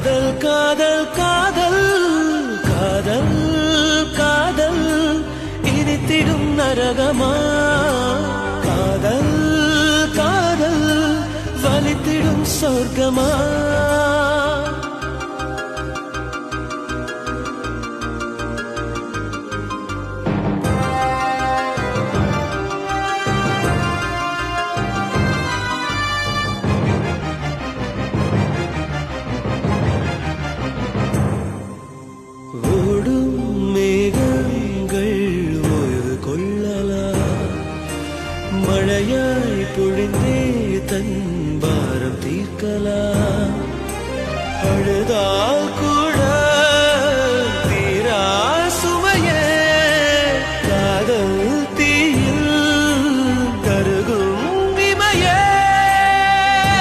காதல் காதல் காதல் காதல் காதல் இனித்திடும் நரகமா காதல் காதல் வலித்திடும் சொர்க்கமா மழையாய் பொழிந்தே தன் பாரம் தீர்க்கலாம் அழுதால்